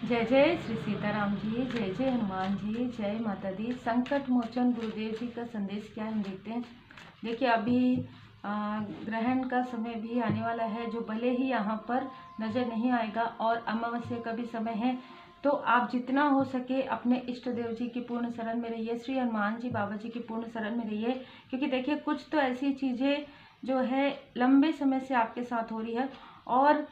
जय जय श्री सीताराम जी, जय जय हनुमान जी, जय माता दी। संकट मोचन गुरुदेव जी का संदेश क्या हम देखते हैं। देखिए अभी ग्रहण का समय भी आने वाला है, जो भले ही यहाँ पर नज़र नहीं आएगा और अमावस्या का भी समय है, तो आप जितना हो सके अपने इष्ट देव जी की पूर्ण शरण में रहिए, श्री हनुमान जी बाबा जी की पूर्ण शरण में रहिए। क्योंकि देखिए कुछ तो ऐसी चीज़ें जो है लंबे समय से आपके साथ हो रही है, और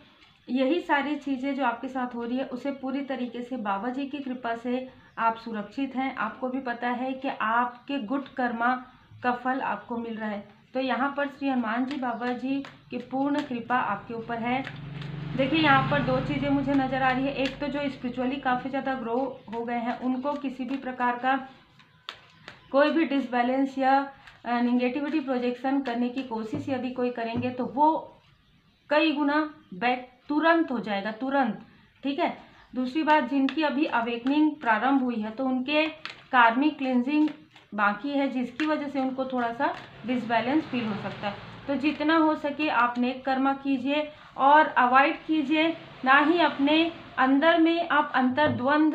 यही सारी चीज़ें जो आपके साथ हो रही है उसे पूरी तरीके से बाबा जी की कृपा से आप सुरक्षित हैं। आपको भी पता है कि आपके गुड कर्मा का फल आपको मिल रहा है। तो यहाँ पर श्री हनुमान जी बाबा जी की पूर्ण कृपा आपके ऊपर है। देखिए यहाँ पर दो चीज़ें मुझे नज़र आ रही है। एक तो जो स्पिरिचुअली काफ़ी ज़्यादा ग्रो हो गए हैं, उनको किसी भी प्रकार का कोई भी डिसबैलेंस या निगेटिविटी प्रोजेक्शन करने की कोशिश यदि कोई करेंगे तो वो कई गुना बैक तुरंत हो जाएगा, तुरंत। ठीक है। दूसरी बात, जिनकी अभी अवेकनिंग प्रारंभ हुई है तो उनके कार्मिक क्लिनजिंग बाकी है, जिसकी वजह से उनको थोड़ा सा डिसबैलेंस फील हो सकता है। तो जितना हो सके आप नेक कर्मा कीजिए और अवॉइड कीजिए, ना ही अपने अंदर में आप अंतर्द्वंद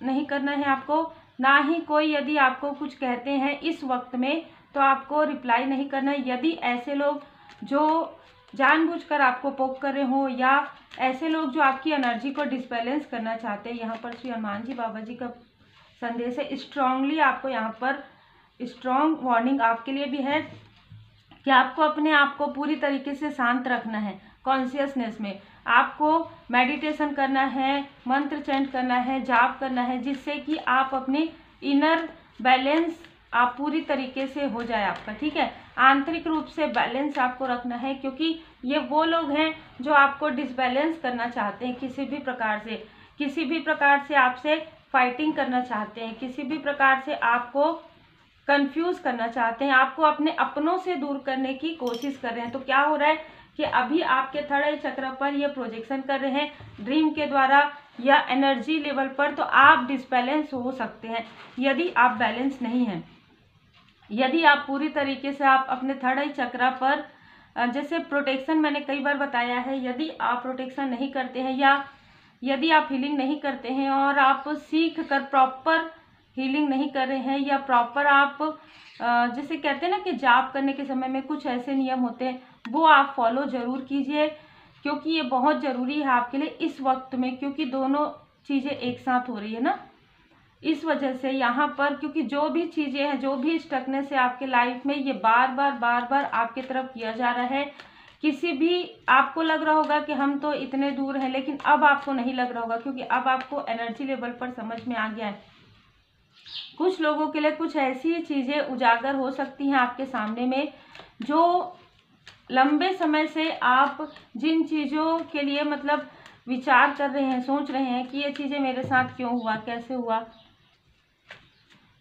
नहीं करना है आपको, ना ही कोई यदि आपको कुछ कहते हैं इस वक्त में तो आपको रिप्लाई नहीं करना है। यदि ऐसे लोग जो जानबूझकर आपको पोक कर रहे हो या ऐसे लोग जो आपकी एनर्जी को डिसबैलेंस करना चाहते हैं, यहाँ पर श्री हनुमान जी बाबा जी का संदेश है। स्ट्रांगली आपको यहाँ पर स्ट्रांग वार्निंग आपके लिए भी है कि आपको अपने आप को पूरी तरीके से शांत रखना है। कॉन्शियसनेस में आपको मेडिटेशन करना है, मंत्र चैंट करना है, जाप करना है, जिससे कि आप अपने इनर बैलेंस आप पूरी तरीके से हो जाए आपका। ठीक है। आंतरिक रूप से बैलेंस आपको रखना है, क्योंकि ये वो लोग हैं जो आपको डिसबैलेंस करना चाहते हैं, किसी भी प्रकार से आपसे फाइटिंग करना चाहते हैं, किसी भी प्रकार से आपको कंफ्यूज करना चाहते हैं, आपको अपने अपनों से दूर करने की कोशिश कर रहे हैं। तो क्या हो रहा है कि अभी आपके थर्ड आई चक्र पर ये प्रोजेक्शन कर रहे हैं ड्रीम के द्वारा या एनर्जी लेवल पर, तो आप डिसबैलेंस हो सकते हैं यदि आप बैलेंस नहीं हैं। यदि आप पूरी तरीके से आप अपने थर्ड आई चक्र पर, जैसे प्रोटेक्शन मैंने कई बार बताया है, यदि आप प्रोटेक्शन नहीं करते हैं या यदि आप हीलिंग नहीं करते हैं और आप सीख कर प्रॉपर हीलिंग नहीं कर रहे हैं, या प्रॉपर आप जैसे कहते हैं ना कि जाप करने के समय में कुछ ऐसे नियम होते हैं, वो आप फॉलो ज़रूर कीजिए, क्योंकि ये बहुत ज़रूरी है आपके लिए इस वक्त में, क्योंकि दोनों चीज़ें एक साथ हो रही है ना। इस वजह से यहाँ पर, क्योंकि जो भी चीज़ें हैं, जो भी स्टकनेस है आपके लाइफ में, ये बार बार आपके तरफ किया जा रहा है। किसी भी आपको लग रहा होगा कि हम तो इतने दूर हैं, लेकिन अब आपको नहीं लग रहा होगा, क्योंकि अब आपको एनर्जी लेवल पर समझ में आ गया है। कुछ लोगों के लिए कुछ ऐसी चीज़ें उजागर हो सकती हैं आपके सामने में, जो लंबे समय से आप जिन चीज़ों के लिए मतलब विचार कर रहे हैं, सोच रहे हैं कि ये चीज़ें मेरे साथ क्यों हुआ, कैसे हुआ,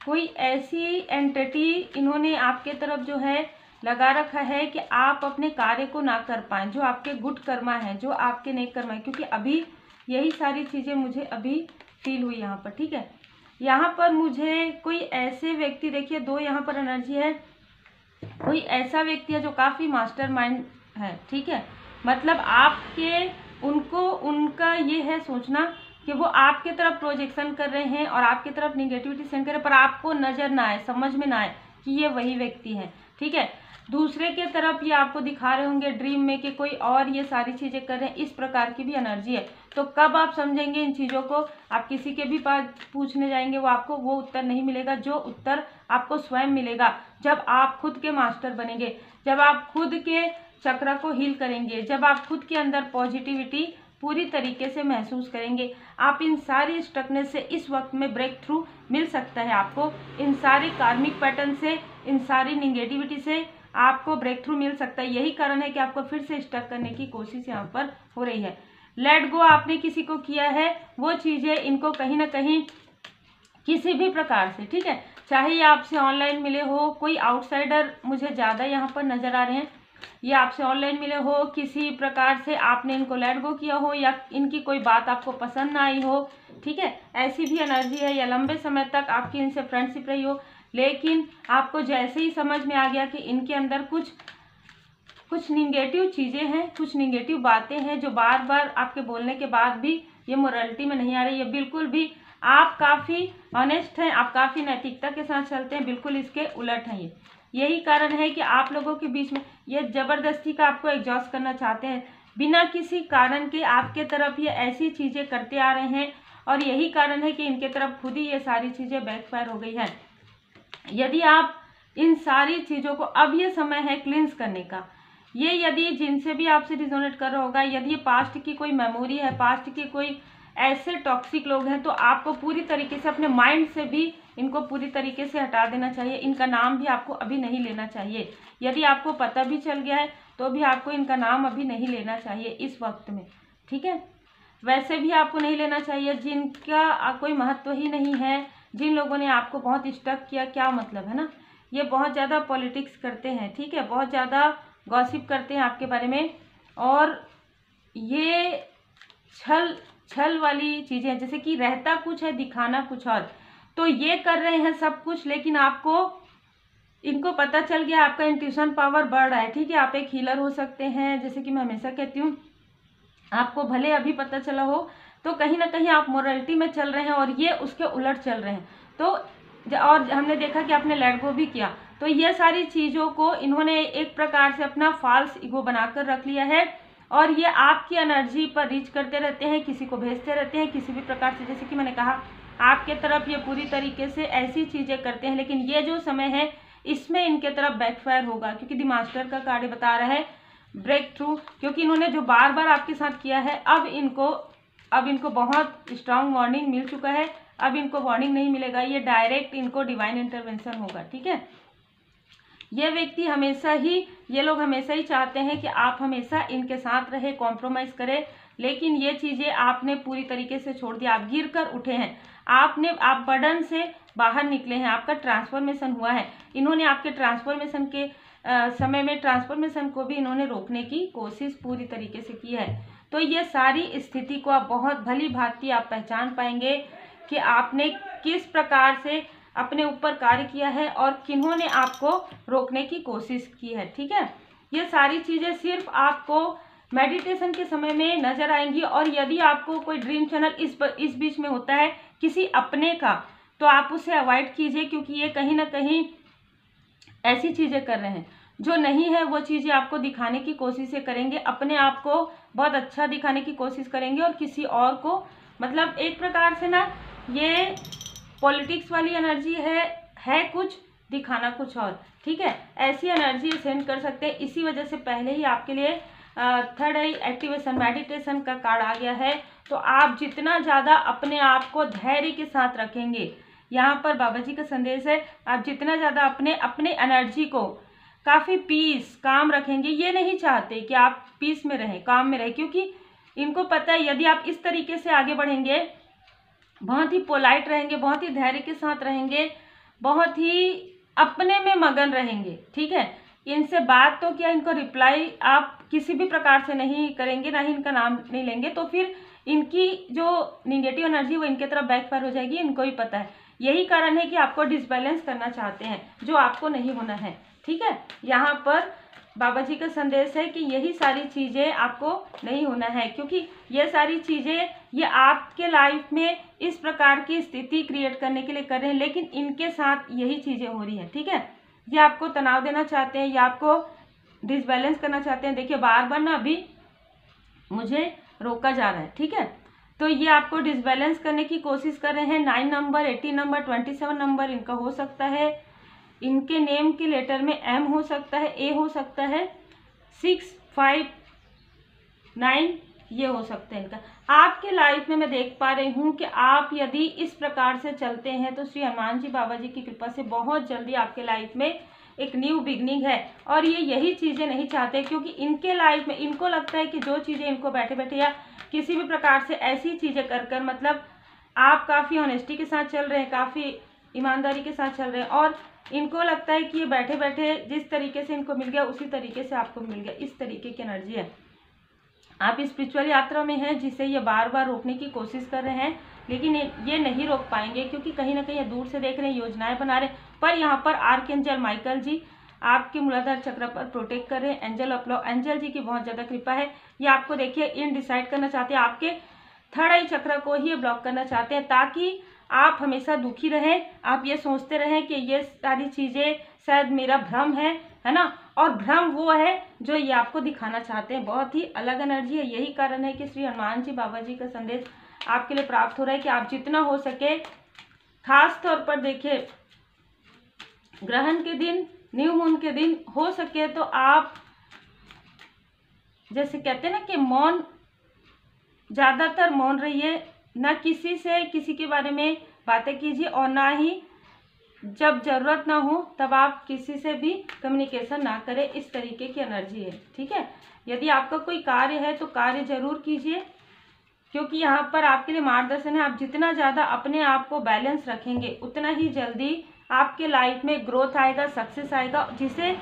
कोई ऐसी एंटिटी इन्होंने आपके तरफ जो है लगा रखा है कि आप अपने कार्य को ना कर पाएं, जो आपके गुड कर्मा है, जो आपके नेक कर्मा है। क्योंकि अभी यही सारी चीज़ें मुझे अभी फील हुई यहाँ पर। ठीक है। यहाँ पर मुझे कोई ऐसे व्यक्ति, देखिए दो यहाँ पर एनर्जी है, कोई ऐसा व्यक्ति है जो काफ़ी मास्टरमाइंड है। ठीक है। मतलब आपके उनका ये है सोचना कि वो आपके तरफ प्रोजेक्शन कर रहे हैं और आपकी तरफ निगेटिविटी सेंड कर रहे हैं, पर आपको नज़र ना आए, समझ में ना आए कि ये वही व्यक्ति है। ठीक है। दूसरे के तरफ ये आपको दिखा रहे होंगे ड्रीम में कि कोई और ये सारी चीज़ें कर रहे हैं, इस प्रकार की भी एनर्जी है। तो कब आप समझेंगे इन चीज़ों को, आप किसी के भी पास पूछने जाएंगे, वो आपको वो उत्तर नहीं मिलेगा। जो उत्तर आपको स्वयं मिलेगा जब आप खुद के मास्टर बनेंगे, जब आप खुद के चक्र को हील करेंगे, जब आप खुद के अंदर पॉजिटिविटी पूरी तरीके से महसूस करेंगे। आप इन सारी स्टकनेस से इस वक्त में ब्रेक थ्रू मिल सकता है आपको, इन सारी कार्मिक पैटर्न से, इन सारी निगेटिविटी से आपको ब्रेक थ्रू मिल सकता है। यही कारण है कि आपको फिर से स्टक करने की कोशिश यहाँ पर हो रही है। लेट गो आपने किसी को किया है, वो चीज़ें इनको कहीं ना कहीं किसी भी प्रकार से, ठीक है, चाहे ये आपसे ऑनलाइन मिले हो, कोई आउटसाइडर मुझे ज़्यादा यहाँ पर नज़र आ रहे हैं, ये आपसे ऑनलाइन मिले हो, किसी प्रकार से आपने इनको लेट गो किया हो, या इनकी कोई बात आपको पसंद ना आई हो, ठीक है, ऐसी भी एनर्जी है, या लंबे समय तक आपकी इनसे फ्रेंडशिप रही हो, लेकिन आपको जैसे ही समझ में आ गया कि इनके अंदर कुछ निगेटिव चीज़ें हैं, कुछ निगेटिव बातें हैं जो बार बार आपके बोलने के बाद भी ये मोरालिटी में नहीं आ रही है बिल्कुल भी। आप काफ़ी ऑनेस्ट हैं, आप काफ़ी नैतिकता के साथ चलते हैं, बिल्कुल इसके उलट हैं ये। यही कारण है कि आप लोगों के बीच में ये ज़बरदस्ती का आपको एग्जॉस्ट करना चाहते हैं, बिना किसी कारण के आपके तरफ ये ऐसी चीज़ें करते आ रहे हैं, और यही कारण है कि इनके तरफ खुद ही ये सारी चीज़ें बैकफायर हो गई हैं। यदि आप इन सारी चीज़ों को, अब ये समय है क्लींस करने का। ये यदि जिनसे भी आपसे रिजोनेट कर रहा होगा, यदि ये पास्ट की कोई मेमोरी है, पास्ट के कोई ऐसे टॉक्सिक लोग हैं, तो आपको पूरी तरीके से अपने माइंड से भी इनको पूरी तरीके से हटा देना चाहिए। इनका नाम भी आपको अभी नहीं लेना चाहिए। यदि आपको पता भी चल गया है तो भी आपको इनका नाम अभी नहीं लेना चाहिए इस वक्त में, ठीक है। वैसे भी आपको नहीं लेना चाहिए जिनका कोई महत्व ही नहीं है, जिन लोगों ने आपको बहुत स्टक किया, क्या मतलब है ना। ये बहुत ज़्यादा पॉलिटिक्स करते हैं, ठीक है, बहुत ज़्यादा गॉसिप करते हैं आपके बारे में, और ये छल वाली चीज़ें हैं, जैसे कि रहता कुछ है दिखाना कुछ और। तो ये कर रहे हैं सब कुछ, लेकिन आपको इनको पता चल गया, आपका इंट्यूशन पावर बढ़ रहा है, ठीक है। आप एक हीलर हो सकते हैं, जैसे कि मैं हमेशा कहती हूँ, आपको भले अभी पता चला हो तो कहीं ना कहीं आप मोरालिटी में चल रहे हैं और ये उसके उलट चल रहे हैं। तो और हमने देखा कि आपने लेट गो भी किया। तो ये सारी चीज़ों को इन्होंने एक प्रकार से अपना फॉल्स ईगो बनाकर रख लिया है, और ये आपकी एनर्जी पर रीच करते रहते हैं, किसी को भेजते रहते हैं किसी भी प्रकार से। जैसे कि मैंने कहा, आपके तरफ ये पूरी तरीके से ऐसी चीज़ें करते हैं, लेकिन ये जो समय है इसमें इनके तरफ बैकफायर होगा, क्योंकि द मास्टर का कार्ड बता रहा है ब्रेक थ्रू, क्योंकि इन्होंने जो बार बार आपके साथ किया है, अब इनको बहुत स्ट्रांग वार्निंग मिल चुका है। अब इनको वार्निंग नहीं मिलेगा, ये डायरेक्ट इनको डिवाइन इंटरवेंशन होगा, ठीक है। ये व्यक्ति हमेशा ही, ये लोग हमेशा ही चाहते हैं कि आप हमेशा इनके साथ रहे, कॉम्प्रोमाइज़ करें, लेकिन ये चीज़ें आपने पूरी तरीके से छोड़ दिया। आप गिर कर उठे हैं, आप बर्डन से बाहर निकले हैं, आपका ट्रांसफॉर्मेशन हुआ है। इन्होंने आपके ट्रांसफॉर्मेशन के समय में ट्रांसफॉर्मेशन को भी इन्होंने रोकने की कोशिश पूरी तरीके से की है। तो ये सारी स्थिति को आप बहुत भली भांति आप पहचान पाएंगे कि आपने किस प्रकार से अपने ऊपर कार्य किया है और किन्होंने आपको रोकने की कोशिश की है, ठीक है। ये सारी चीज़ें सिर्फ आपको मेडिटेशन के समय में नजर आएंगी, और यदि आपको कोई ड्रीम चैनल इस बीच में होता है किसी अपने का, तो आप उसे अवॉइड कीजिए, क्योंकि ये कहीं ना कहीं ऐसी चीज़ें कर रहे हैं जो नहीं है। वो चीज़ें आपको दिखाने की कोशिश करेंगे, अपने आप को बहुत अच्छा दिखाने की कोशिश करेंगे, और किसी और को, मतलब एक प्रकार से ना, ये पॉलिटिक्स वाली एनर्जी है कुछ, दिखाना कुछ और, ठीक है। ऐसी एनर्जी सेंड कर सकते हैं। इसी वजह से पहले ही आपके लिए थर्ड आई एक्टिवेशन मेडिटेशन का कार्ड आ गया है। तो आप जितना ज़्यादा अपने आप को धैर्य के साथ रखेंगे, यहाँ पर बाबा जी का संदेश है, आप जितना ज़्यादा अपने एनर्जी को काफ़ी पीस काम रखेंगे। ये नहीं चाहते कि आप पीस में रहें, काम में रहें, क्योंकि इनको पता है यदि आप इस तरीके से आगे बढ़ेंगे, बहुत ही पोलाइट रहेंगे, बहुत ही धैर्य के साथ रहेंगे, बहुत ही अपने में मगन रहेंगे, ठीक है। इनसे बात तो क्या, इनको रिप्लाई आप किसी भी प्रकार से नहीं करेंगे, ना ही इनका नाम नहीं लेंगे, तो फिर इनकी जो निगेटिव एनर्जी वो इनके तरफ बैकफायर हो जाएगी, इनको भी पता है। यही कारण है कि आपको डिसबैलेंस करना चाहते हैं, जो आपको नहीं होना है, ठीक है। यहाँ पर बाबा जी का संदेश है कि यही सारी चीज़ें आपको नहीं होना है, क्योंकि ये सारी चीज़ें ये आपके लाइफ में इस प्रकार की स्थिति क्रिएट करने के लिए कर रहे हैं, लेकिन इनके साथ यही चीज़ें हो रही हैं, ठीक है। ये आपको तनाव देना चाहते हैं, या आपको डिसबैलेंस करना चाहते हैं। देखिए बार बार ना अभी मुझे रोका जा रहा है, ठीक है। तो ये आपको डिसबैलेंस करने की कोशिश कर रहे हैं। 9 नंबर, 18 नंबर, 27 नंबर इनका हो सकता है। इनके नेम के लेटर में एम हो सकता है, ए हो सकता है, 6, 5, 9 ये हो सकता है इनका। आपके लाइफ में मैं देख पा रही हूँ कि आप यदि इस प्रकार से चलते हैं तो श्री हनुमान जी बाबा जी की कृपा से बहुत जल्दी आपके लाइफ में एक न्यू बिगनिंग है। और ये यही चीज़ें नहीं चाहते, क्योंकि इनके लाइफ में इनको लगता है कि जो चीज़ें इनको बैठे बैठे या किसी भी प्रकार से ऐसी चीज़ें कर कर, मतलब आप काफ़ी ऑनेस्टी के साथ चल रहे हैं, काफ़ी ईमानदारी के साथ चल रहे हैं, और इनको लगता है कि ये बैठे बैठे जिस तरीके से इनको मिल गया उसी तरीके से आपको मिल गया, इस तरीके की एनर्जी है। आप स्पिरिचुअल यात्रा में हैं जिसे ये बार बार रोकने की कोशिश कर रहे हैं, लेकिन ये नहीं रोक पाएंगे, क्योंकि कहीं ना कहीं दूर से देख रहे हैं, योजनाएं बना रहे हैं। पर यहाँ पर आर्कएंजल माइकल जी आपके मूलाधार चक्र पर प्रोटेक्ट कर रहे हैं। एंजल ऑफ लव, एंजल जी की बहुत ज़्यादा कृपा है। ये आपको देखिए इन डिसाइड करना चाहते हैं, आपके थर्ड आई चक्र को ही ये ब्लॉक करना चाहते हैं, ताकि आप हमेशा दुखी रहें, आप ये सोचते रहें कि ये सारी चीज़ें शायद मेरा भ्रम है ना। और भ्रम वो है जो ये आपको दिखाना चाहते हैं। बहुत ही अलग एनर्जी है। यही कारण है कि श्री हनुमान जी बाबा जी का संदेश आपके लिए प्राप्त हो रहा है कि आप जितना हो सके, खास तौर पर देखिए ग्रहण के दिन, न्यू मून के दिन हो सके तो आप जैसे कहते हैं ना कि मौन, ज़्यादातर मौन रहिए, ना किसी से किसी के बारे में बातें कीजिए, और ना ही जब ज़रूरत ना हो तब आप किसी से भी कम्युनिकेशन ना करें। इस तरीके की एनर्जी है, ठीक है। यदि आपका कोई कार्य है तो कार्य जरूर कीजिए, क्योंकि यहाँ पर आपके लिए मार्गदर्शन है। आप जितना ज़्यादा अपने आप को बैलेंस रखेंगे उतना ही जल्दी आपके लाइफ में ग्रोथ आएगा, सक्सेस आएगा। जिसे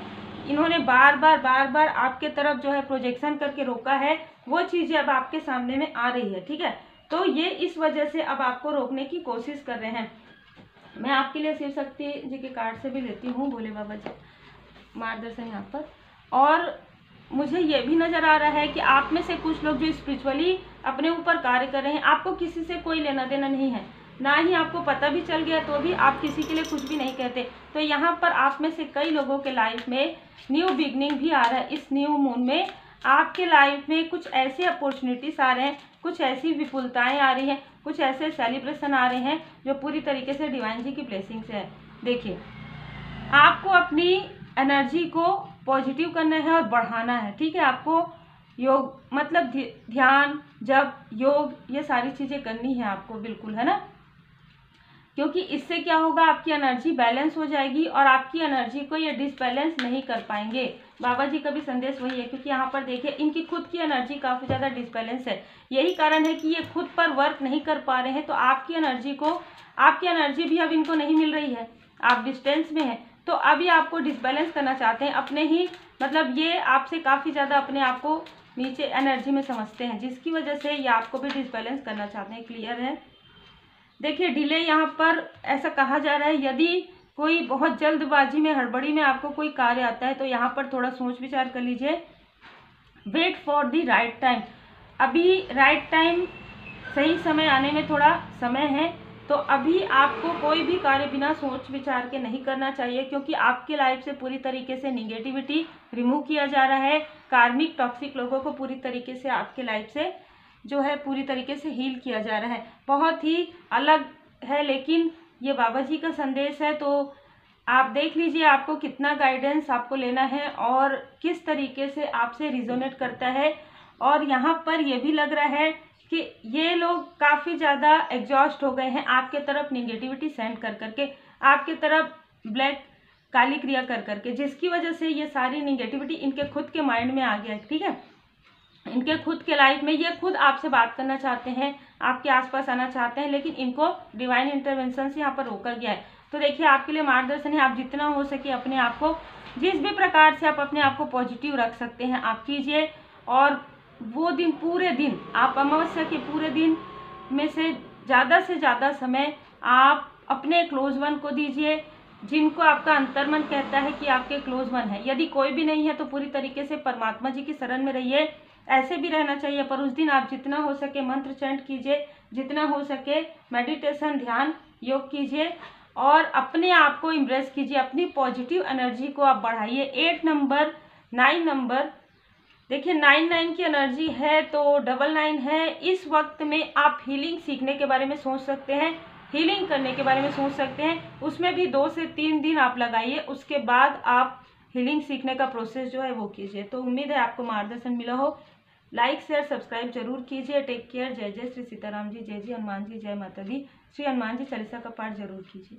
इन्होंने बार बार आपके तरफ जो है प्रोजेक्शन करके रोका है, वो चीज़ें अब आपके सामने में आ रही है, ठीक है। तो ये इस वजह से अब आपको रोकने की कोशिश कर रहे हैं। मैं आपके लिए शिव शक्ति जी के कार्ड से भी लेती हूँ, भोले बाबा जी मार्गदर्शन यहाँ पर। और मुझे ये भी नज़र आ रहा है कि आप में से कुछ लोग जो स्पिरिचुअली अपने ऊपर कार्य कर रहे हैं, आपको किसी से कोई लेना देना नहीं है, ना ही आपको पता भी चल गया तो भी आप किसी के लिए कुछ भी नहीं कहते। तो यहाँ पर आप में से कई लोगों के लाइफ में न्यू बिगनिंग भी आ रहा है। इस न्यू मून में आपके लाइफ में कुछ ऐसे अपॉर्चुनिटीज आ रहे हैं, कुछ ऐसी विपुलताएं आ रही हैं, कुछ ऐसे सेलिब्रेशन आ रहे हैं जो पूरी तरीके से डिवाइन जी की ब्लेसिंग से है। देखिए, आपको अपनी एनर्जी को पॉजिटिव करना है और बढ़ाना है, ठीक है। आपको योग मतलब ध्यान, जप, योग, ये सारी चीज़ें करनी है आपको, बिल्कुल, है ना। क्योंकि इससे क्या होगा, आपकी एनर्जी बैलेंस हो जाएगी और आपकी एनर्जी को ये डिसबैलेंस नहीं कर पाएंगे। बाबा जी का भी संदेश वही है, क्योंकि यहाँ पर देखिए इनकी खुद की एनर्जी काफ़ी ज़्यादा डिसबैलेंस है। यही कारण है कि ये खुद पर वर्क नहीं कर पा रहे हैं। तो आपकी एनर्जी भी अब इनको नहीं मिल रही है, आप डिस्टेंस में हैं, तो अभी आपको डिसबैलेंस करना चाहते हैं अपने ही, मतलब ये आपसे काफ़ी ज़्यादा अपने आप को नीचे एनर्जी में समझते हैं, जिसकी वजह से ये आपको भी डिसबैलेंस करना चाहते हैं। क्लियर है। देखिए, डिले यहाँ पर ऐसा कहा जा रहा है, यदि कोई बहुत जल्दबाजी में, हड़बड़ी में आपको कोई कार्य आता है तो यहाँ पर थोड़ा सोच विचार कर लीजिए। Wait for the right time. अभी राइट टाइम, सही समय आने में थोड़ा समय है, तो अभी आपको कोई भी कार्य बिना सोच विचार के नहीं करना चाहिए, क्योंकि आपके लाइफ से पूरी तरीके से निगेटिविटी रिमूव किया जा रहा है। कार्मिक टॉक्सिक लोगों को पूरी तरीके से आपके लाइफ से जो है पूरी तरीके से हील किया जा रहा है। बहुत ही अलग है, लेकिन ये बाबा जी का संदेश है, तो आप देख लीजिए आपको कितना गाइडेंस आपको लेना है और किस तरीके से आपसे रिजोनेट करता है। और यहाँ पर ये भी लग रहा है कि ये लोग काफ़ी ज़्यादा एग्जॉस्ट हो गए हैं आपके तरफ निगेटिविटी सेंड कर करके, आपके तरफ ब्लैक काली क्रिया कर करके, जिसकी वजह से ये सारी निगेटिविटी इनके खुद के माइंड में आ गया है, ठीक है। इनके खुद के लाइफ में ये खुद आपसे बात करना चाहते हैं, आपके आसपास आना चाहते हैं, लेकिन इनको डिवाइन इंटरवेंशन से यहाँ पर रोका गया है। तो देखिए, आपके लिए मार्गदर्शन है, आप जितना हो सके अपने आप को, जिस भी प्रकार से आप अपने आप को पॉजिटिव रख सकते हैं आप कीजिए। और वो दिन, पूरे दिन आप अमावस्या के पूरे दिन में से ज़्यादा समय आप अपने क्लोज वन को दीजिए, जिनको आपका अंतर्मन कहता है कि आपके क्लोज वन है। यदि कोई भी नहीं है तो पूरी तरीके से परमात्मा जी की शरण में रहिए, ऐसे भी रहना चाहिए। पर उस दिन आप जितना हो सके मंत्र चैंट कीजिए, जितना हो सके मेडिटेशन, ध्यान, योग कीजिए और अपने आप को इम्प्रेस कीजिए, अपनी पॉजिटिव एनर्जी को आप बढ़ाइए। 8 नंबर, 9 नंबर, देखिए 9 की एनर्जी है तो 99 है। इस वक्त में आप हीलिंग सीखने के बारे में सोच सकते हैं, हीलिंग करने के बारे में सोच सकते हैं। उसमें भी 2 से 3 दिन आप लगाइए, उसके बाद आप हीलिंग सीखने का प्रोसेस जो है वो कीजिए। तो उम्मीद है आपको मार्गदर्शन मिला हो। लाइक शेयर सब्सक्राइब जरूर कीजिए। Take care. जय जय श्री सीताराम जी, जय जय हनुमान जी, जय माता दी। श्री हनुमान जी चालीसा का पाठ जरूर कीजिए।